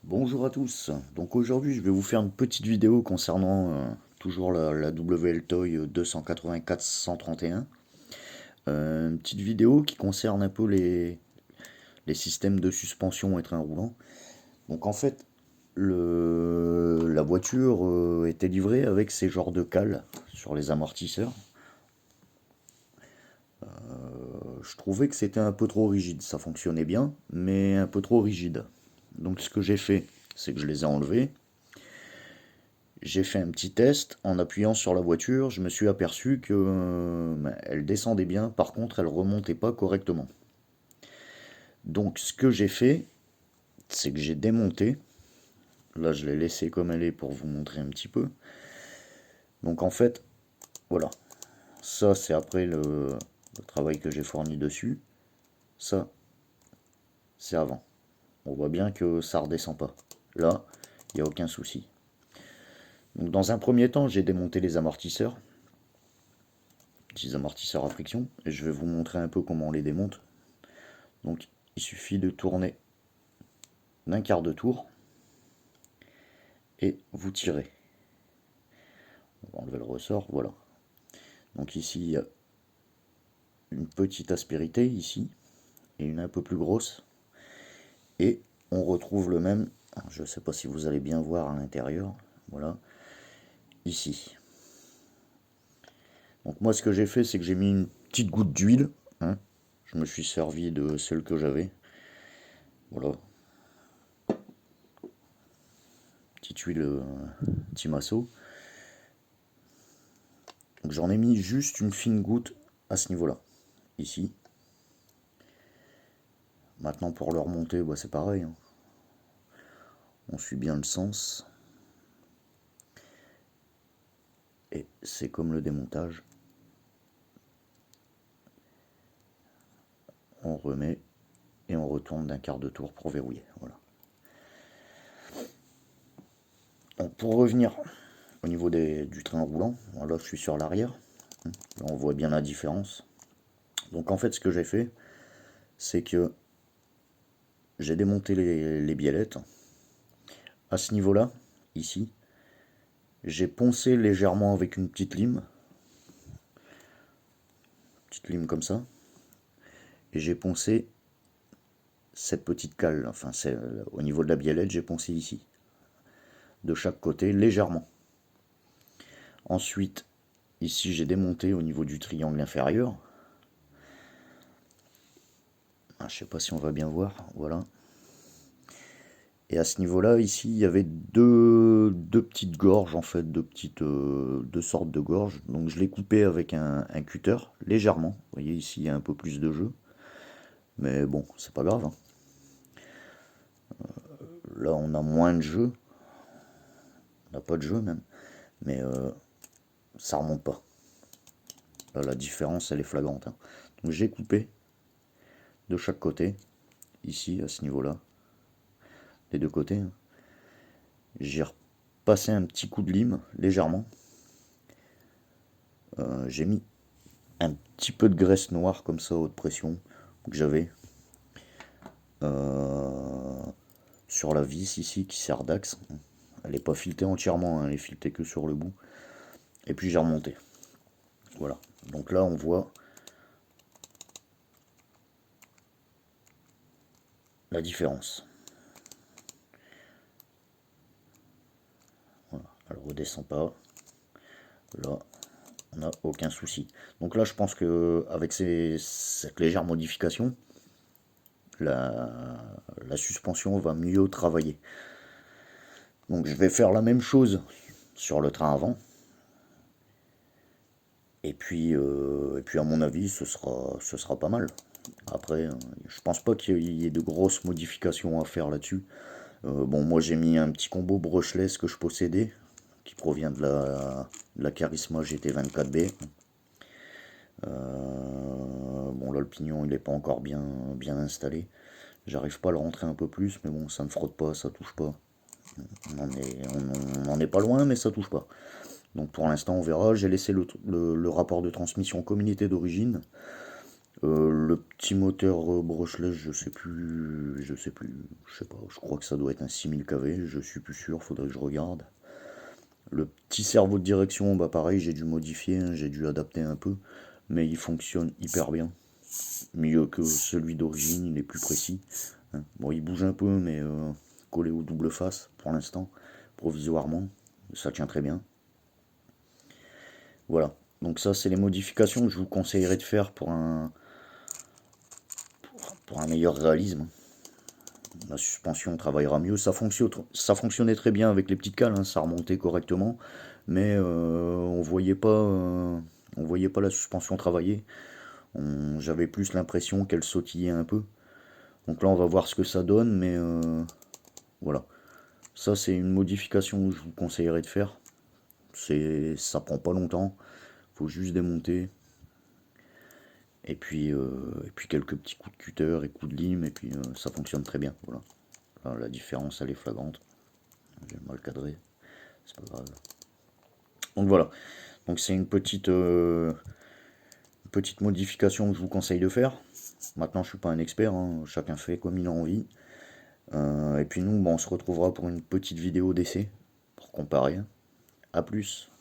Bonjour à tous, donc aujourd'hui je vais vous faire une petite vidéo concernant toujours la WL-Toy 284-131. Une petite vidéo qui concerne un peu les systèmes de suspension et train roulant. Donc en fait, la voiture était livrée avec ces genres de cales sur les amortisseurs. Je trouvais que c'était un peu trop rigide, ça fonctionnait bien, mais un peu trop rigide. Donc ce que j'ai fait, c'est que je les ai enlevés. J'ai fait un petit test en appuyant sur la voiture, je me suis aperçu que elle descendait bien, par contre elle remontait pas correctement. Donc ce que j'ai fait, c'est que j'ai démonté. Là je l'ai laissé comme elle est pour vous montrer un petit peu. Donc en fait, voilà. Ça c'est après le travail que j'ai fourni dessus. Ça, c'est avant. On voit bien que ça redescend pas. Là, il n'y a aucun souci. Donc dans un premier temps, j'ai démonté les amortisseurs. Petits amortisseurs à friction. Et je vais vous montrer un peu comment on les démonte. Donc il suffit de tourner d'un quart de tour et vous tirez. On va enlever le ressort, voilà. Donc ici il y a une petite aspérité ici et une un peu plus grosse. Et on retrouve le même, je ne sais pas si vous allez bien voir à l'intérieur, voilà, ici. Donc moi ce que j'ai fait c'est que j'ai mis une petite goutte d'huile, hein. Je me suis servi de celle que j'avais. Voilà. Petite huile Timasso. Donc j'en ai mis juste une fine goutte à ce niveau-là. Ici. Maintenant pour le remonter, bah, c'est pareil, hein. On suit bien le sens. Et c'est comme le démontage. On remet et on retourne d'un quart de tour pour verrouiller. Voilà. Donc pour revenir au niveau du train roulant, là je suis sur l'arrière. Là on voit bien la différence. Donc en fait ce que j'ai fait, c'est que j'ai démonté les biellettes. À ce niveau-là, ici, j'ai poncé légèrement avec une petite lime. Petite lime comme ça. Et j'ai poncé cette petite cale, enfin c'est au niveau de la biellette, j'ai poncé ici. De chaque côté, légèrement. Ensuite, ici j'ai démonté au niveau du triangle inférieur. Je ne sais pas si on va bien voir, voilà. Et à ce niveau-là, ici, il y avait deux petites gorges, en fait, deux sortes de gorges. Donc je l'ai coupé avec un cutter, légèrement. Vous voyez, ici, il y a un peu plus de jeu. Mais bon, c'est pas grave, hein. Là, on a moins de jeu. On n'a pas de jeu, même. Mais ça remonte pas. Là, la différence, elle est flagrante, hein. Donc j'ai coupé de chaque côté, ici, à ce niveau-là. Les deux côtés, hein. J'ai repassé un petit coup de lime, légèrement. J'ai mis un petit peu de graisse noire comme ça, haute pression, que j'avais sur la vis ici qui sert d'axe. Elle n'est pas filetée entièrement, hein, elle est filetée que sur le bout. Et puis j'ai remonté. Voilà. Donc là on voit la différence. Voilà. Elle redescend pas. Là, on n'a aucun souci. Donc là je pense que avec cette légère modification, la suspension va mieux travailler. Donc je vais faire la même chose sur le train avant. Et puis à mon avis, ce sera pas mal. Après, je pense pas qu'il y ait de grosses modifications à faire là-dessus. Bon, moi j'ai mis un petit combo brushless que je possédais, qui provient de la Charisma GT24B. Bon là le pignon il n'est pas encore bien installé. J'arrive pas à le rentrer un peu plus, mais bon ça ne frotte pas, ça touche pas. On en est pas loin, mais ça touche pas. Donc pour l'instant on verra. J'ai laissé le rapport de transmission comme il était d'origine. Le petit moteur brushless, je sais pas, je crois que ça doit être un 6000 kV, je suis plus sûr, faudrait que je regarde. Le petit cerveau de direction, bah pareil, j'ai dû modifier, hein, j'ai dû adapter un peu, mais il fonctionne hyper bien. Mieux que celui d'origine, il est plus précis. Hein. Bon, il bouge un peu, mais collé au double face pour l'instant, provisoirement, ça tient très bien. Voilà, donc ça c'est les modifications que je vous conseillerais de faire pour un meilleur réalisme. La suspension travaillera mieux. Ça fonctionnait très bien avec les petites cales, hein, ça remontait correctement, mais on voyait pas la suspension travailler. J'avais plus l'impression qu'elle sautillait un peu. Donc là, on va voir ce que ça donne, mais voilà. Ça, c'est une modification que je vous conseillerais de faire. Ça prend pas longtemps. Faut juste démonter. Et puis quelques petits coups de cutter et coups de lime, et puis ça fonctionne très bien. Voilà. Là, la différence, elle est flagrante. J'ai mal cadré, c'est pas grave. Donc voilà. Donc c'est petite modification que je vous conseille de faire. Maintenant, je suis pas un expert, hein. Chacun fait comme il a envie. Et puis nous, bon, on se retrouvera pour une petite vidéo d'essai pour comparer. A plus.